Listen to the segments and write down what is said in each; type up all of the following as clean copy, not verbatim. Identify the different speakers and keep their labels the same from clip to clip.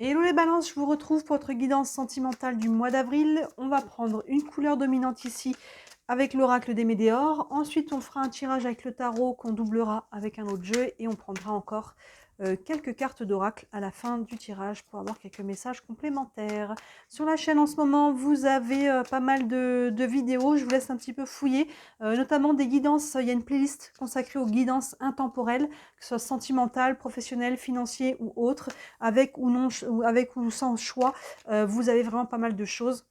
Speaker 1: Hello les balances, je vous retrouve pour votre guidance sentimentale du mois d'avril. On va prendre une couleur dominante ici avec l'oracle des Médéors. Ensuite, on fera un tirage avec le tarot qu'on doublera avec un autre jeu et on prendra encore quelques cartes d'oracle à la fin du tirage pour avoir quelques messages complémentaires. Sur la chaîne en ce moment, vous avez pas mal de vidéos. Je vous laisse un petit peu fouiller, notamment des guidances. Il y a une playlist consacrée aux guidances intemporelles, que ce soit sentimentales, professionnelles, financières ou autres, avec ou non, avec ou sans choix. Vous avez vraiment pas mal de choses.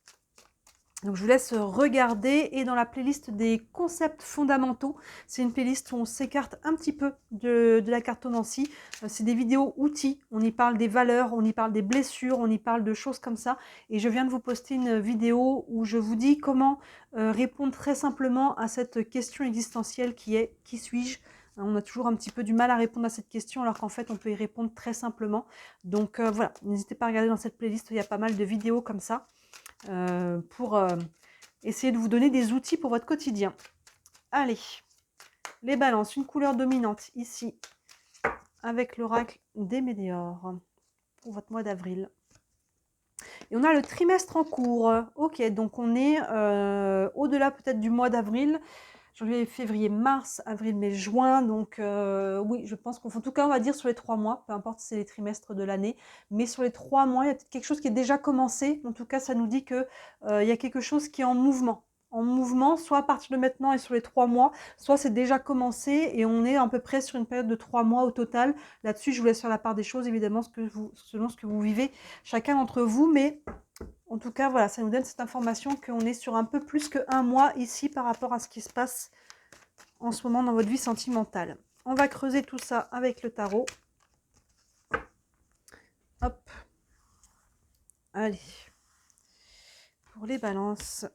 Speaker 1: Donc je vous laisse regarder. Et dans la playlist des concepts fondamentaux, c'est une playlist où on s'écarte un petit peu de la cartomancie. C'est des vidéos outils, on y parle des valeurs, on y parle des blessures, on y parle de choses comme ça. Et je viens de vous poster une vidéo où je vous dis comment répondre très simplement à cette question existentielle qui est « Qui suis-je » On a toujours un petit peu du mal à répondre à cette question alors qu'en fait on peut y répondre très simplement. Donc voilà, n'hésitez pas à regarder dans cette playlist, il y a pas mal de vidéos comme ça. Pour essayer de vous donner des outils pour votre quotidien. Allez, les balances, une couleur dominante ici, avec l'oracle des Médéors, pour votre mois d'avril. Et on a le trimestre en cours. Ok, donc on est au-delà peut-être du mois d'avril. Janvier, février, mars, avril, mai, juin. Donc oui, je pense qu'en tout cas, on va dire sur les 3 mois, peu importe si c'est les trimestres de l'année, mais sur les 3 mois, il y a peut-être quelque chose qui est déjà commencé. En tout cas, ça nous dit qu'il y a quelque chose qui est en mouvement. En mouvement, soit à partir de maintenant et sur les 3 mois, soit c'est déjà commencé et on est à peu près sur une période de 3 mois au total. Là-dessus, je vous laisse faire la part des choses, évidemment, selon ce que vous vivez chacun d'entre vous, mais en tout cas, voilà, ça nous donne cette information qu'on est sur un peu plus qu'un mois ici par rapport à ce qui se passe en ce moment dans votre vie sentimentale. On va creuser tout ça avec le tarot. Hop. Allez. Pour les balances.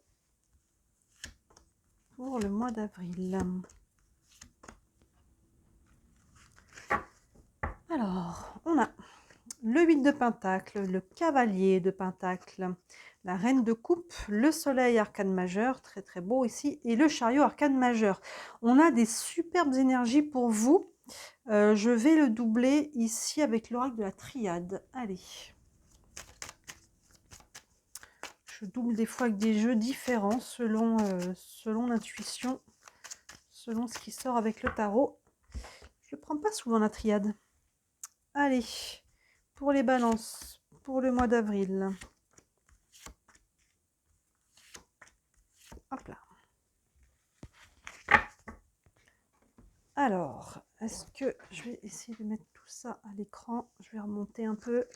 Speaker 1: Pour le mois d'avril. Alors, on a le 8 de Pentacle, le cavalier de Pentacle, la reine de coupe, le soleil arcane majeur, très très beau ici, et le chariot arcane majeur. On a des superbes énergies pour vous. Je vais le doubler ici avec l'oracle de la triade. Allez. Je double des fois avec des jeux différents selon l'intuition, selon ce qui sort avec le tarot. Je ne prends pas souvent la triade. Allez, pour les balances, pour le mois d'avril. Hop là. Alors, est-ce que je vais essayer de mettre tout ça à l'écran? Je vais remonter un peu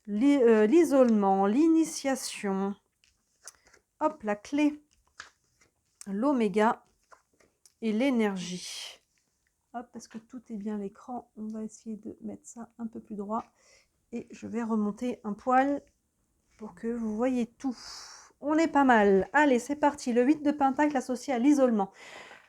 Speaker 1: l'isolement, l'initiation. Hop, la clé, l'oméga et l'énergie. Hop, parce que tout est bien à l'écran, on va essayer de mettre ça un peu plus droit. Et je vais remonter un poil pour que vous voyez tout. On est pas mal. Allez, c'est parti. Le 8 de Pentacle associé à l'isolement.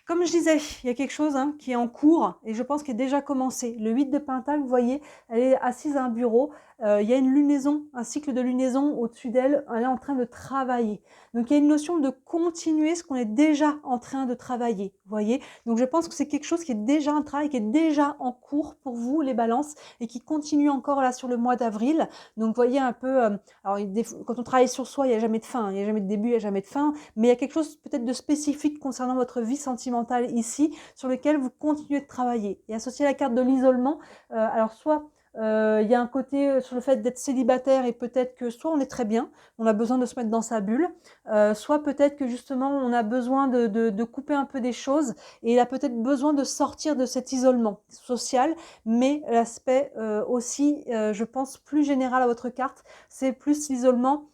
Speaker 1: Comme je disais, il y a quelque chose qui est en cours et je pense qu'il est déjà commencé. Le 8 de Pentacle, vous voyez, elle est assise à un bureau. Il y a une lunaison, un cycle de lunaison au-dessus d'elle. Elle est en train de travailler. Donc, il y a une notion de continuer ce qu'on est déjà en train de travailler. Vous voyez? Donc, je pense que c'est quelque chose qui est déjà un travail, qui est déjà en cours pour vous, les balances, et qui continue encore là sur le mois d'avril. Donc, vous voyez un peu... alors, quand on travaille sur soi, il n'y a jamais de fin. Il n'y a jamais de début, il n'y a jamais de fin. Mais il y a quelque chose peut-être de spécifique concernant votre vie sentimentale ici, sur lequel vous continuez de travailler. Et associé à la carte de l'isolement, alors soit il y a un côté sur le fait d'être célibataire et peut-être que soit on est très bien, on a besoin de se mettre dans sa bulle, soit peut-être que justement on a besoin de couper un peu des choses et il a peut-être besoin de sortir de cet isolement social, mais l'aspect aussi, je pense, plus général à votre carte, c'est plus l'isolement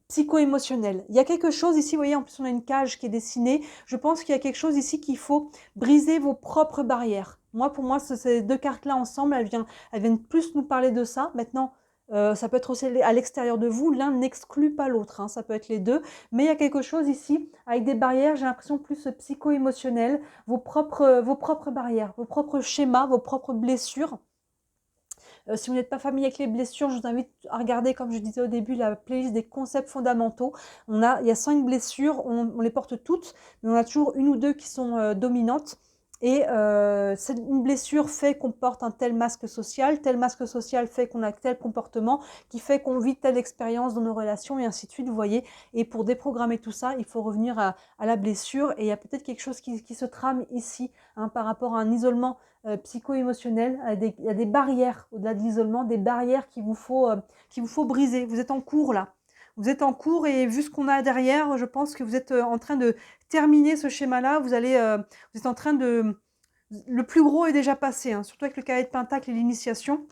Speaker 1: psycho-émotionnel. Il y a quelque chose ici, vous voyez, en plus on a une cage qui est dessinée. Je pense qu'il y a quelque chose ici qu'il faut briser vos propres barrières. Moi, pour moi, ces deux cartes-là ensemble, elles viennent plus nous parler de ça. Maintenant, ça peut être aussi à l'extérieur de vous. L'un n'exclut pas l'autre, hein, ça peut être les deux. Mais il y a quelque chose ici avec des barrières, j'ai l'impression plus psycho-émotionnelles, vos propres barrières, vos propres schémas, vos propres blessures. Si vous n'êtes pas familier avec les blessures, je vous invite à regarder, comme je disais au début, la playlist des concepts fondamentaux. Il y a 5 blessures, on les porte toutes, mais on a toujours une ou deux qui sont dominantes. Et une blessure fait qu'on porte un tel masque social fait qu'on a tel comportement, qui fait qu'on vit telle expérience dans nos relations, et ainsi de suite, vous voyez. Et pour déprogrammer tout ça, il faut revenir à la blessure, et il y a peut-être quelque chose qui se trame ici, hein, par rapport à un isolement psycho-émotionnel. Il y a des barrières, au-delà de l'isolement, des barrières qu'il vous faut briser. Vous êtes en cours là. Vous êtes en cours, et vu ce qu'on a derrière, je pense que vous êtes en train de terminer ce schéma-là. Vous êtes en train de... Le plus gros est déjà passé, hein, surtout avec le cavalier de Pentacle et l'initiation.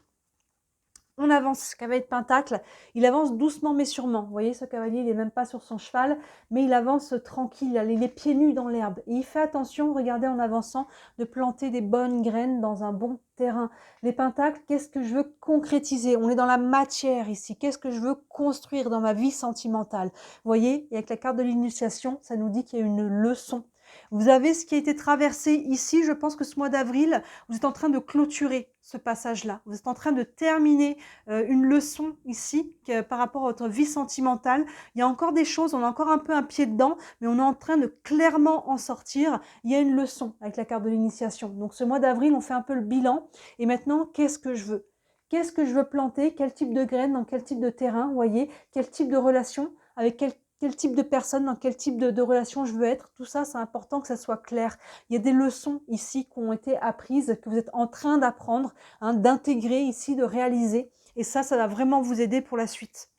Speaker 1: On avance, cavalier de Pentacle, il avance doucement mais sûrement. Vous voyez, ce cavalier, il n'est même pas sur son cheval, mais il avance tranquille, il a les pieds nus dans l'herbe. Et il fait attention, regardez, en avançant, de planter des bonnes graines dans un bon terrain. Les pentacles, qu'est-ce que je veux concrétiser? On est dans la matière ici. Qu'est-ce que je veux construire dans ma vie sentimentale? Vous voyez, et avec la carte de l'initiation, ça nous dit qu'il y a une leçon. Vous avez ce qui a été traversé ici. Je pense que ce mois d'avril, vous êtes en train de clôturer ce passage-là. Vous êtes en train de terminer une leçon ici par rapport à votre vie sentimentale. Il y a encore des choses, on a encore un peu un pied dedans, mais on est en train de clairement en sortir. Il y a une leçon avec la carte de l'initiation. Donc ce mois d'avril, on fait un peu le bilan. Et maintenant, qu'est-ce que je veux? Qu'est-ce que je veux planter? Quel type de graines? Dans quel type de terrain? Vous voyez? Quel type de relation? Avec quel type de personne, dans quel type de relation je veux être, tout ça, c'est important que ça soit clair. Il y a des leçons ici qui ont été apprises, que vous êtes en train d'apprendre, hein, d'intégrer ici, de réaliser. Et ça va vraiment vous aider pour la suite.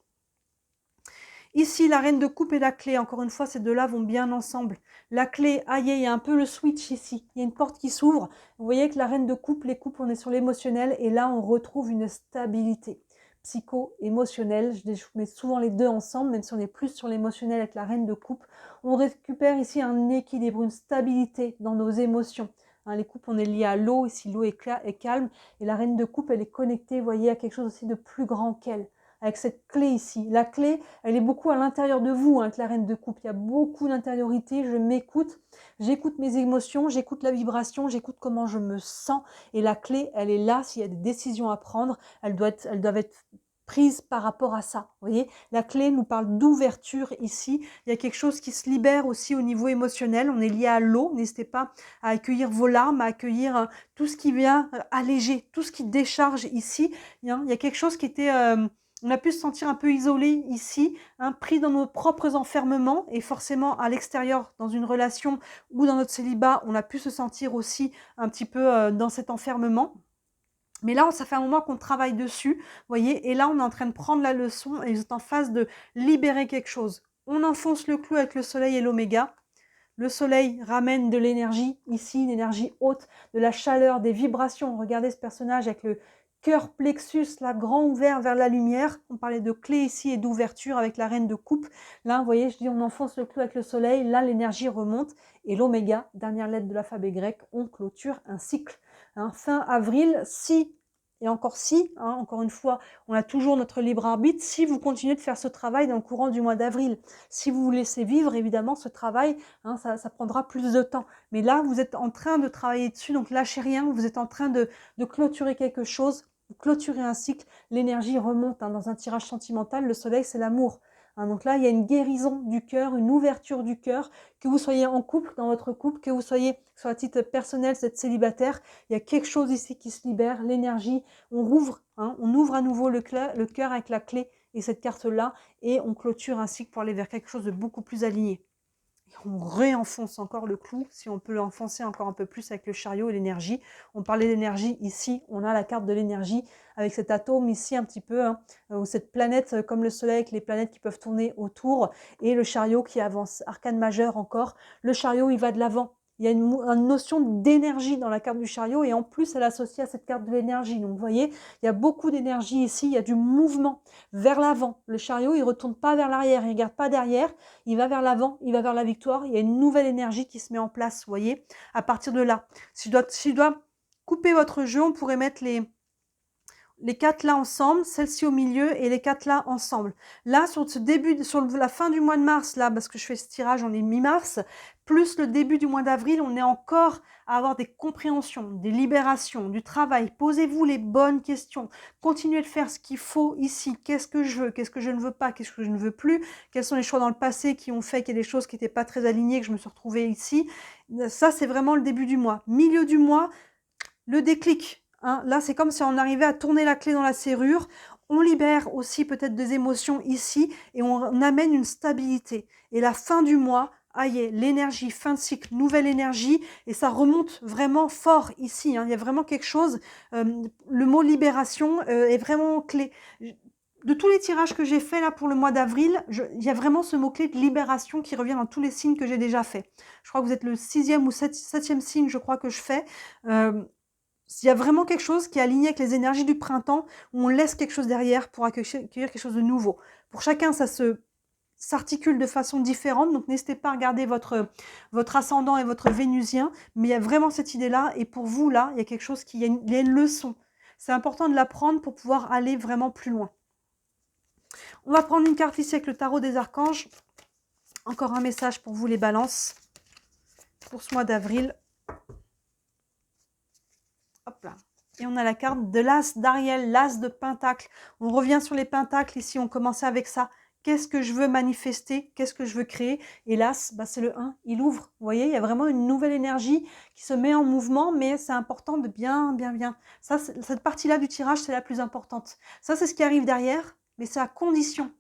Speaker 1: Ici, la reine de coupe et la clé, encore une fois, ces deux-là vont bien ensemble. La clé, aïe, il y a un peu le switch ici. Il y a une porte qui s'ouvre. Vous voyez que la reine de coupe, les coupes, on est sur l'émotionnel, et là, on retrouve une stabilité psycho-émotionnel. Je mets souvent les deux ensemble, même si on est plus sur l'émotionnel avec la reine de coupe. On récupère ici un équilibre, une stabilité dans nos émotions. Hein, les coupes, on est lié à l'eau, ici l'eau est calme, et la reine de coupe, elle est connectée, vous voyez, à quelque chose aussi de plus grand qu'elle. Avec cette clé ici. La clé, elle est beaucoup à l'intérieur de vous, hein, avec la reine de coupe. Il y a beaucoup d'intériorité, je m'écoute, j'écoute mes émotions, j'écoute la vibration, j'écoute comment je me sens. Et la clé, elle est là, s'il y a des décisions à prendre, elles doivent être prises par rapport à ça. Vous voyez, la clé nous parle d'ouverture ici. Il y a quelque chose qui se libère aussi au niveau émotionnel. On est lié à l'eau. N'hésitez pas à accueillir vos larmes, à accueillir tout ce qui vient alléger, tout ce qui décharge ici. Il y a quelque chose qui était... on a pu se sentir un peu isolé ici, hein, pris dans nos propres enfermements, et forcément à l'extérieur, dans une relation ou dans notre célibat, on a pu se sentir aussi un petit peu dans cet enfermement. Mais là, ça fait un moment qu'on travaille dessus, vous voyez, et là, on est en train de prendre la leçon, et vous êtes en phase de libérer quelque chose. On enfonce le clou avec le soleil et l'oméga. Le soleil ramène de l'énergie, ici, une énergie haute, de la chaleur, des vibrations. Regardez ce personnage avec le cœur plexus, là, grand ouvert vers la lumière. On parlait de clé ici et d'ouverture avec la reine de coupe. Là, vous voyez, je dis, on enfonce le clou avec le soleil. Là, l'énergie remonte. Et l'oméga, dernière lettre de l'alphabet grec, on clôture un cycle. Hein, fin avril, si, et encore si, hein, encore une fois, on a toujours notre libre arbitre, si vous continuez de faire ce travail dans le courant du mois d'avril. Si vous vous laissez vivre, évidemment, ce travail, hein, ça prendra plus de temps. Mais là, vous êtes en train de travailler dessus, donc lâchez rien, vous êtes en train de clôturer quelque chose, clôturer un cycle, l'énergie remonte. Hein, dans un tirage sentimental, le soleil, c'est l'amour. Hein, donc là, il y a une guérison du cœur, une ouverture du cœur, que vous soyez en couple, dans votre couple, que vous soyez sur la titre personnel, vous êtes célibataire, il y a quelque chose ici qui se libère, l'énergie, on rouvre, hein, on ouvre à nouveau le cœur avec la clé et cette carte-là, et on clôture un cycle pour aller vers quelque chose de beaucoup plus aligné. Et on réenfonce encore le clou, si on peut l'enfoncer encore un peu plus avec le chariot et l'énergie. On parlait d'énergie, ici on a la carte de l'énergie avec cet atome ici un petit peu, hein, ou cette planète comme le soleil avec les planètes qui peuvent tourner autour, et le chariot qui avance, arcane majeur encore. Le chariot il va de l'avant. Il y a une notion d'énergie dans la carte du chariot, et en plus elle est associée à cette carte de l'énergie. Donc vous voyez, il y a beaucoup d'énergie ici, il y a du mouvement vers l'avant. Le chariot il ne retourne pas vers l'arrière, il ne regarde pas derrière, il va vers l'avant, il va vers la victoire. Il y a une nouvelle énergie qui se met en place, vous voyez, à partir de là. Si je dois couper votre jeu, on pourrait mettre les 4 là ensemble, celle-ci au milieu et les 4 là ensemble. Là, sur la fin du mois de mars, là, parce que je fais ce tirage, on est mi-mars, plus le début du mois d'avril, on est encore à avoir des compréhensions, des libérations, du travail. Posez-vous les bonnes questions. Continuez de faire ce qu'il faut ici. Qu'est-ce que je veux? Qu'est-ce que je ne veux pas? Qu'est-ce que je ne veux plus? Quels sont les choix dans le passé qui ont fait qu'il y a des choses qui n'étaient pas très alignées, que je me suis retrouvée ici? Ça, c'est vraiment le début du mois. Milieu du mois, le déclic. Hein. Là, c'est comme si on arrivait à tourner la clé dans la serrure. On libère aussi peut-être des émotions ici et on amène une stabilité. Et la fin du mois, aïe, l'énergie, fin de cycle, nouvelle énergie, et ça remonte vraiment fort ici. Hein. Il y a vraiment quelque chose, le mot libération est vraiment clé. De tous les tirages que j'ai faits là pour le mois d'avril, il y a vraiment ce mot-clé de libération qui revient dans tous les signes que j'ai déjà fait. Je crois que vous êtes le 6e ou 7e signe, je crois que je fais. Il y a vraiment quelque chose qui est aligné avec les énergies du printemps, où on laisse quelque chose derrière pour accueillir quelque chose de nouveau. Pour chacun, ça s'articule de façon différente, donc n'hésitez pas à regarder votre ascendant et votre vénusien, mais il y a vraiment cette idée-là, et pour vous, là, il y a quelque chose il y a une leçon. C'est important de l'apprendre pour pouvoir aller vraiment plus loin. On va prendre une carte ici avec le tarot des archanges. Encore un message pour vous les balances, pour ce mois d'avril. Hop là. Et on a la carte de l'as d'Ariel, l'as de Pentacle. On revient sur les pentacles ici, on commençait avec ça. Qu'est-ce que je veux manifester? Qu'est-ce que je veux créer? Et l'as, bah, c'est le 1, il ouvre. Vous voyez, il y a vraiment une nouvelle énergie qui se met en mouvement, mais c'est important de bien. Ça, cette partie-là du tirage, c'est la plus importante. Ça, c'est ce qui arrive derrière, mais c'est à condition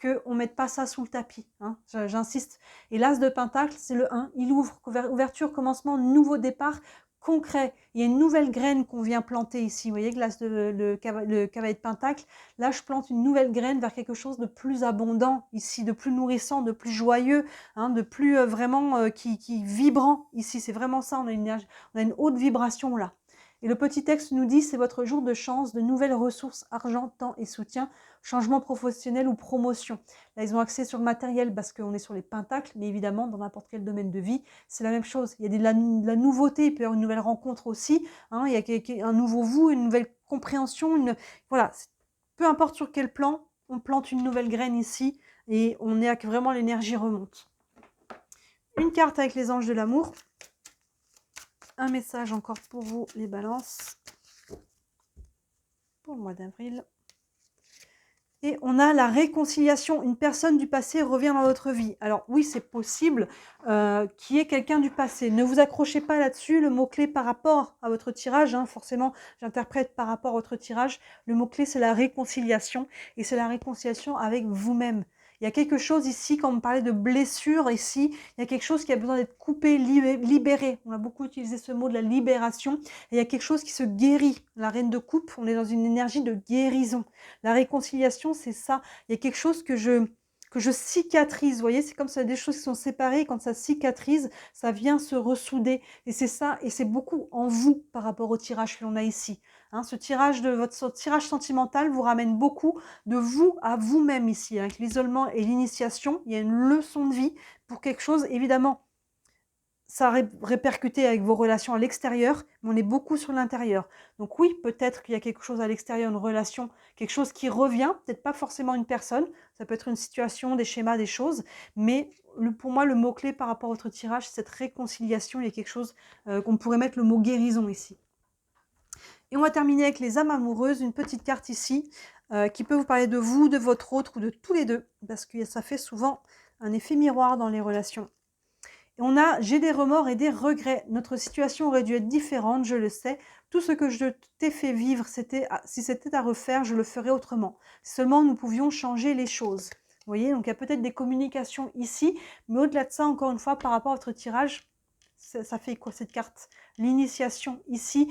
Speaker 1: qu'on ne mette pas ça sous le tapis. Hein. J'insiste. Et l'as de Pentacle, c'est le 1, il ouvre. Ouverture, commencement, nouveau départ, concret. Il y a une nouvelle graine qu'on vient planter ici. Vous voyez que le cavalier de Pentacle, là je plante une nouvelle graine vers quelque chose de plus abondant ici, de plus nourrissant, de plus joyeux, hein, de plus vraiment qui vibrant ici. C'est vraiment ça, on a une haute vibration là. Et le petit texte nous dit, c'est votre jour de chance, de nouvelles ressources, argent, temps et soutien, changement professionnel ou promotion. Là, ils ont axé sur le matériel parce qu'on est sur les pentacles, mais évidemment, dans n'importe quel domaine de vie, c'est la même chose. Il y a de la nouveauté, il peut y avoir une nouvelle rencontre aussi, hein, il y a un nouveau vous, une nouvelle compréhension, voilà. Peu importe sur quel plan, on plante une nouvelle graine ici et on est que vraiment l'énergie remonte. Une carte avec les anges de l'amour. Un message encore pour vous, les balances, pour le mois d'avril. Et on a la réconciliation. Une personne du passé revient dans votre vie. Alors oui, c'est possible qu'il y ait quelqu'un du passé. Ne vous accrochez pas là-dessus. Le mot-clé par rapport à votre tirage, hein, forcément, j'interprète par rapport à votre tirage. Le mot-clé, c'est la réconciliation. Et c'est la réconciliation avec vous-même. Il y a quelque chose ici, quand on parlait de blessure ici, il y a quelque chose qui a besoin d'être coupé, libéré. On a beaucoup utilisé ce mot de la libération. Et il y a quelque chose qui se guérit. La reine de coupe, on est dans une énergie de guérison. La réconciliation, c'est ça. Il y a quelque chose que je cicatrise. Vous voyez, c'est comme ça, des choses qui sont séparées. Quand ça cicatrise, ça vient se ressouder. Et c'est ça, et c'est beaucoup en vous par rapport au tirage que l'on a ici. Hein, ce tirage sentimental vous ramène beaucoup de vous à vous-même ici. Avec l'isolement et l'initiation, il y a une leçon de vie pour quelque chose, évidemment. Ça répercuté avec vos relations à l'extérieur, mais on est beaucoup sur l'intérieur. Donc oui, peut-être qu'il y a quelque chose à l'extérieur, une relation, quelque chose qui revient, peut-être pas forcément une personne, ça peut être une situation, des schémas, des choses, mais pour moi, le mot-clé par rapport à votre tirage, c'est cette réconciliation, il y a quelque chose qu'on pourrait mettre le mot guérison ici. Et on va terminer avec les âmes amoureuses, une petite carte ici, qui peut vous parler de vous, de votre autre ou de tous les deux, parce que ça fait souvent un effet miroir dans les relations. Et on a « j'ai des remords et des regrets. Notre situation aurait dû être différente, je le sais. Tout ce que je t'ai fait vivre, si c'était à refaire, je le ferais autrement. Si seulement nous pouvions changer les choses. » Vous voyez, donc il y a peut-être des communications ici, mais au-delà de ça, encore une fois, par rapport à votre tirage, ça fait quoi cette carte? L'initiation ici.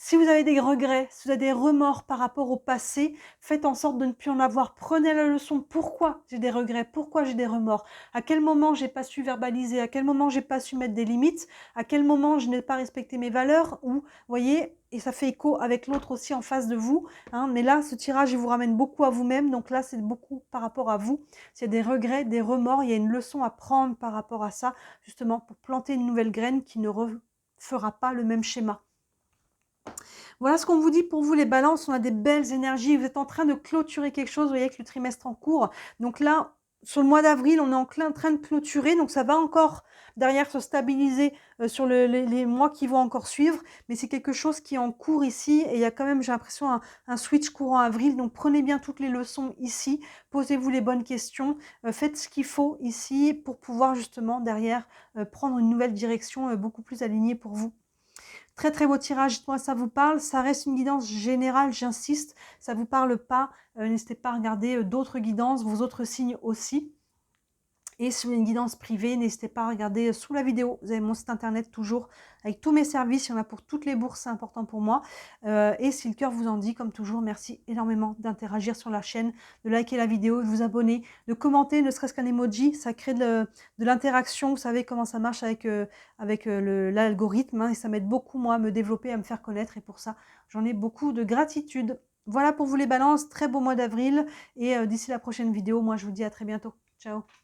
Speaker 1: Si vous avez des regrets, si vous avez des remords par rapport au passé, faites en sorte de ne plus en avoir. Prenez la leçon. Pourquoi j'ai des regrets? Pourquoi j'ai des remords? À quel moment j'ai pas su verbaliser? À quel moment j'ai pas su mettre des limites? À quel moment je n'ai pas respecté mes valeurs? Ou, voyez, et ça fait écho avec l'autre aussi en face de vous. Hein, mais là, ce tirage, il vous ramène beaucoup à vous-même. Donc là, c'est beaucoup par rapport à vous. S'il y a des regrets, des remords, il y a une leçon à prendre par rapport à ça, justement, pour planter une nouvelle graine qui ne refera pas le même schéma. Voilà ce qu'on vous dit pour vous les balances, on a des belles énergies, vous êtes en train de clôturer quelque chose, vous voyez avec le trimestre en cours. Donc là, sur le mois d'avril, on est en train de clôturer, donc ça va encore derrière se stabiliser sur les mois qui vont encore suivre, mais c'est quelque chose qui est en cours ici et il y a quand même, j'ai l'impression, un switch courant avril, donc prenez bien toutes les leçons ici, posez-vous les bonnes questions, faites ce qu'il faut ici pour pouvoir justement derrière prendre une nouvelle direction beaucoup plus alignée pour vous. Très très beau tirage, moi ça vous parle, ça reste une guidance générale, j'insiste, ça vous parle pas, n'hésitez pas à regarder d'autres guidances, vos autres signes aussi. Et sur une guidance privée, n'hésitez pas à regarder sous la vidéo, vous avez mon site internet toujours avec tous mes services, il y en a pour toutes les bourses, c'est important pour moi. Et si le cœur vous en dit, comme toujours, merci énormément d'interagir sur la chaîne, de liker la vidéo, de vous abonner, de commenter, ne serait-ce qu'un emoji, ça crée de l'interaction, vous savez comment ça marche avec, l'algorithme, hein, et ça m'aide beaucoup moi à me développer, à me faire connaître et pour ça, j'en ai beaucoup de gratitude. Voilà pour vous les balances, très beau mois d'avril et d'ici la prochaine vidéo, moi je vous dis à très bientôt. Ciao.